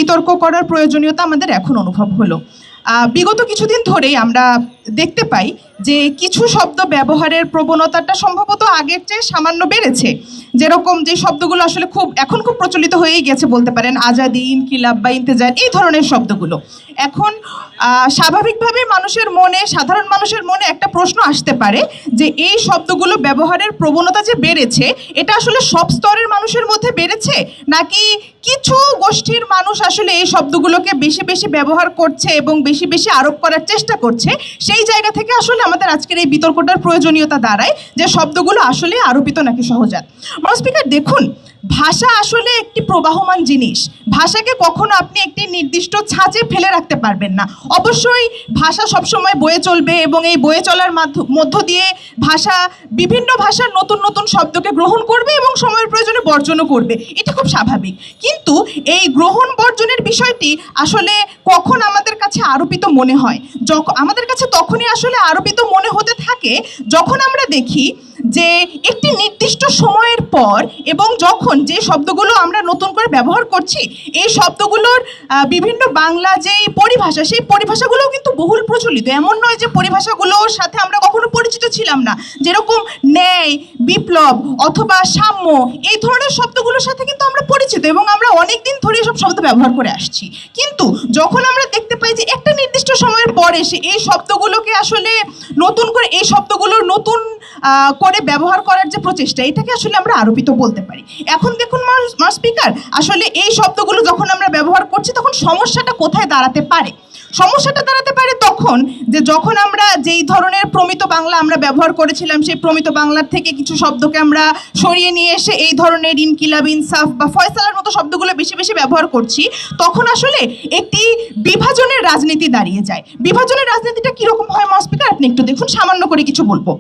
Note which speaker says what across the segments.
Speaker 1: বিতর্ক করার প্রয়োজনীয়তা আমাদের এখন অনুভব হলো। বিগত কিছুদিন ধরেই আমরা দেখতে পাই যে কিছু শব্দ ব্যবহারের প্রবণতাটা সম্ভবত আগের চেয়ে সামান্য বেড়েছে। যেরকম যে শব্দগুলো আসলে এখন খুব প্রচলিত হয়েই গেছে বলতে পারেন, আজাদি, ইনকিলাব বা ইন্তেজার, এই ধরনের শব্দগুলো এখন স্বাভাবিকভাবে সাধারণ মানুষের মনে একটা প্রশ্ন আসতে পারে যে এই শব্দগুলো ব্যবহারের প্রবণতা যে বেড়েছে, এটা আসলে সব স্তরের মানুষের মধ্যে বেড়েছে, নাকি কিছু গোষ্ঠীর মানুষ আসলে এই শব্দগুলোকে বেশি বেশি ব্যবহার করছে এবং বেশি বেশি আরোপ করার চেষ্টা করছে। সেই জায়গা থেকে আসলে আমাদের আজকের এই বিতর্কটার প্রয়োজনীয়তা দাঁড়ায় যে শব্দগুলো আসলে আরোপিত নাকি সহজাত। স্পিকার, দেখুন, ভাষা আসলে একটি প্রবাহমান জিনিস। ভাষাকে কখনো আপনি একটি নির্দিষ্ট ছাঁচে ফেলে রাখতে পারবেন না। অবশ্যই ভাষা সবসময় বয়ে চলবে এবং এই বয়ে চলার মধ্য দিয়ে বিভিন্ন ভাষার নতুন নতুন শব্দকে গ্রহণ করবে এবং সময়ের প্রয়োজনে বর্জনও করবে, এটা খুব স্বাভাবিক। কিন্তু এই গ্রহণ বর্জনের বিষয়টি আসলে কখন আমাদের কাছে আরোপিত মনে হয়, আমাদের কাছে তখনই আসলে আরোপিত মনে হতে থাকে যখন আমরা দেখি যে একটি নির্দিষ্ট সময়ের পর এবং যখন যে শব্দগুলো আমরা নতুন করে ব্যবহার করছি, এই শব্দগুলোর বিভিন্ন বাংলা যেই পরিভাষা, সেই পরিভাষাগুলোও কিন্তু বহুল প্রচলিত। এমন নয় যে পরিভাষাগুলোর সাথে আমরা কখনো পরিচিত ছিলাম না। যেরকম ন্যায়, বিপ্লব অথবা সাম্য, এই ধরনের শব্দগুলোর সাথে কিন্তু আমরা পরিচিত এবং আমরা অনেক দিন ধরে এসব শব্দ ব্যবহার করে আসছি। কিন্তু যখন আমরা দেখতে পাই যে একটা নির্দিষ্ট সময়ের পর এসে এই শব্দগুলোকে আসলে নতুন করে ব্যবহার করার যে প্রচেষ্টা, এটাকে আসলে আমরা আরোপিত বলতে পারি। এখন দেখুন স্পিকার, আসলে এই শব্দগুলো যখন আমরা ব্যবহার করছি তখন সমস্যাটা কোথায় দাঁড়াতে পারে? সমস্যাটা দাঁড়াতে পারে তখন যখন আমরা যেই ধরনের প্রমিত বাংলা আমরা ব্যবহার করেছিলাম, সেই প্রমিত বাংলার থেকে কিছু শব্দকে আমরা সরিয়ে নিয়ে এসে এই ধরনের ইনকিলাব, ইনসাফ বা ফয়সালার মতো শব্দগুলো বেশি বেশি ব্যবহার করছি, তখন আসলে একটি বিভাজনের রাজনীতি দাঁড়িয়ে যায়। বিভাজনের রাজনীতিটা কীরকম হয় স্পিকার, আপনি একটু দেখুন, সামান্য করে কিছু বলবো।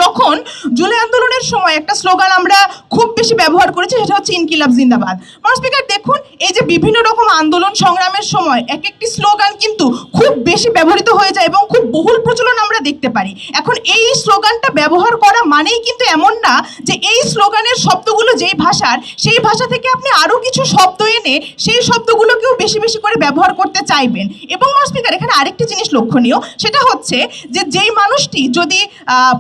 Speaker 1: যখন জুলাই আন্দোলনের সময় একটা স্লোগান আমরা খুব বেশি ব্যবহার করেছি, সেটা হচ্ছে ইনকিলাব জিন্দাবাদ। স্পিকার, দেখুন, এই যে বিভিন্ন রকম আন্দোলন সংগ্রামের সময় এক একটি স্লোগান কিন্তু খুব বেশি ব্যবহৃত হয়ে যায় এবং খুব বহুল প্রচলন আমরা দেখতে পারি। এখন এই স্লোগানটা ব্যবহার করা মানেই কিন্তু এমন না যে এই স্লোগানের শব্দগুলো যেই ভাষার, সেই ভাষা থেকে আপনি আরও কিছু শব্দ এনে সেই শব্দগুলোকেও বেশি বেশি করে ব্যবহার করতে চাইবেন। এবং স্পিকার, এখানে আরেকটি জিনিস লক্ষণীয়, সেটা হচ্ছে যে যেই মানুষটি যদি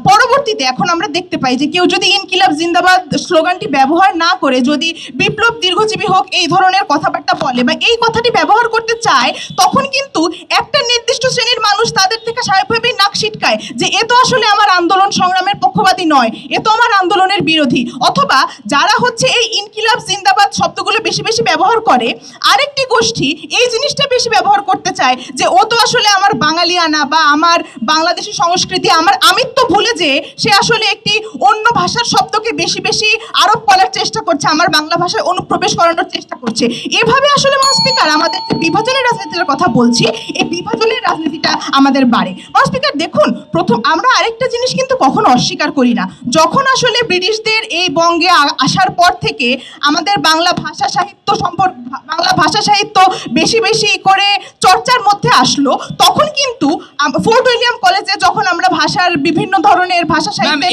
Speaker 1: পরবর্তীতে এখন আমরা দেখতে পাই যে কেউ যদি ইনকিলাব জিন্দাবাদ স্লোগানটি ব্যবহার না করে যদি বিপ্লব দীর্ঘজীবী হোক এই ধরনের কথাবার্তা বলে বা এই কথাটি ব্যবহার করতে চায়, তখন কিন্তু একটা নির্দিষ্ট শ্রেণীর মানুষ তাদের থেকে স্বাভাবিকভাবেই নাক সিটকায় যে এ তো আসলে আমার আন্দোলন সংগ্রামের পক্ষপাতী নয়, এ তো আমার আন্দোলনের বিরোধী। অথবা যারা হচ্ছে এই ইনকিলাব জিন্দাবাদ শব্দগুলো বেশি বেশি ব্যবহার করে, আরেকটি গোষ্ঠী এই জিনিসটা বেশি ব্যবহার করতে চায় যে ও তো আসলে আমার বাঙালিয়ানা বা আমার বাংলাদেশি সংস্কৃতি, আমার আমিত্ব ভুলে যে সে আসলে একটি অন্য ভাষার শব্দকে বেশি বেশি আরোপ করার চেষ্টা করছে, আমার বাংলা ভাষায় অনুপ্রবেশ করানোর চেষ্টা করছে। এভাবে আসলে স্পিকার আমাদের যে বিভাজনের রাজনীতির কথা বলছি, এই বিভাজনের রাজনীতিটা আমাদের বাড়ে। স্পিকার, দেখুন, আমরা আরেকটা জিনিস কিন্তু কখনো অস্বীকার করি না। যখন আসলে ব্রিটিশদের এই বঙ্গে আসার পর থেকে আমাদের বাংলা ভাষা সাহিত্য বেশি বেশি করে চর্চার মধ্যে আসলো, তখন কিন্তু ফোর্ট উইলিয়াম কলেজে যখন আমরা ভাষার বিভিন্ন ধরনের ভাষা সাহিত্যে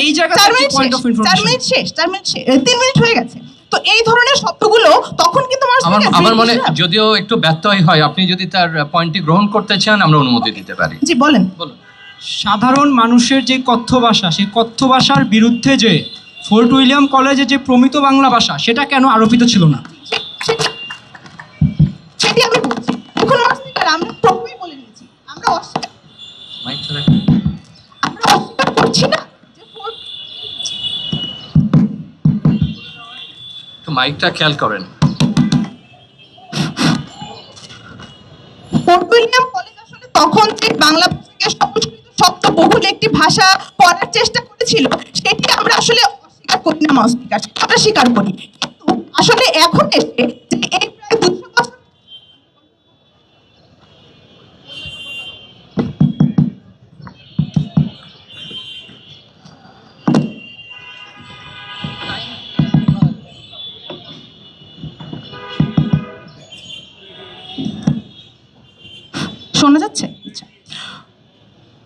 Speaker 1: 3 মিনিট হয়ে গেছে, তো এই ধরনের শব্দগুলো তখন কিন্তু
Speaker 2: আমার মনে যদিও একটু ব্যত্যয় হয়, আপনি যদি তার পয়েন্টটি গ্রহণ করতে চান আমরা অনুমতি দিতে পারি।
Speaker 1: জি, বলেন।
Speaker 3: সাধারণ মানুষের যে কথ্য ভাষা, সেই কথ্য ভাষার বিরুদ্ধে যে ফোর্ট উইলিয়াম কলেজে যে প্রমিত বাংলা ভাষা, সেটা কেন আরোপিত ছিল না?
Speaker 1: সেটি আমি বলছি। এখন আমরা প্রথমেই বলে নিয়েছি, আমরা অস্বীকার করছি না যে
Speaker 2: মাইকটা খেয়াল করেন।
Speaker 1: ফোর্ট উইলিয়াম কলেজ আসলে তখন যে বাংলা ভাষাকে সংস্কৃত শব্দ বহুল একটি ভাষা করার চেষ্টা করেছিল, সেটি আমরা আসলে অস্বীকার করি না স্পিকার, আমরা স্বীকার করি। কিন্তু আসলে এখন এসে যে এই প্রায় 200 বছর শোনা যাচ্ছে?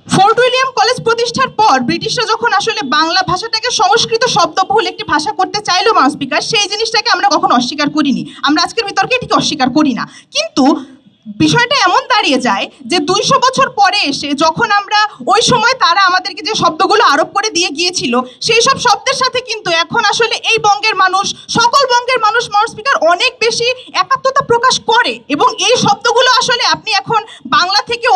Speaker 1: ফোর্ট উইলিয়াম কলেজ কলেজ প্রতিষ্ঠার পর ব্রিটিশরা যখন আসলে বাংলা ভাষাটাকে সংস্কৃত শব্দবহুল একটি ভাষা করতে চাইলো মাউস স্পিকার, সেই জিনিসটাকে আমরা কখনো অস্বীকার করিনি। আমরা আজকের বিতর্কে এটিকে অস্বীকার করি না। কিন্তু বিষয়টা এমন দাঁড়িয়ে যায় যে 200 বছর পরে এসে যখন আমরা ওই সময় তারা আমাদেরকে যে শব্দগুলো আরোপ করে দিয়ে গিয়েছিল, সেই সব শব্দের সাথে কিন্তু এখন আসলে এই বঙ্গের মানুষ, সকল বঙ্গের মানুষ মাউস স্পিকার অনেক বেশি একাত্মতা প্রকাশ করে। এবং এই শব্দগুলো আসলে আপনি এখন বাংলা থেকে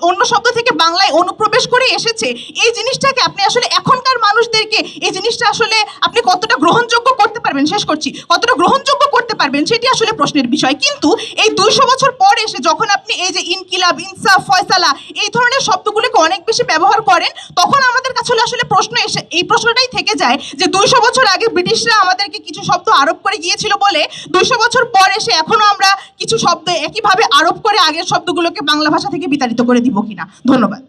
Speaker 1: অন্য শব্দ থেকে বাংলায় অনুপ্রবেশ করে এসেছে, এই জিনিসটাকে আপনি আসলে এখনকার মানুষদেরকে এই জিনিসটা আসলে আপনি কতটা গ্রহণযোগ্য করতে পারবেন, শেষ করছি, কতটা গ্রহণযোগ্য করতে পারবেন সেটি আসলে প্রশ্নের বিষয়। কিন্তু এই 200 বছর পরে এসে যখন আপনি এই যে ইনকিলাব, ইনসাফ, ফয়সালা এই ধরনের শব্দগুলোকে অনেক বেশি ব্যবহার করেন, তখন আমাদের কাছে আসলে প্রশ্ন এসে এই প্রশ্নটাই থেকে যায় যে 200 বছর আগে ব্রিটিশরা আমাদেরকে কিছু শব্দ আরোপ করে গিয়েছিল বলে 200 বছর পর এসে এখনো আমরা কিছু শব্দ একইভাবে আরোপ করে আগের শব্দগুলোকে বাংলা ভাষা থেকে বিতাড়িত করে দিব কিনা। ধন্যবাদ।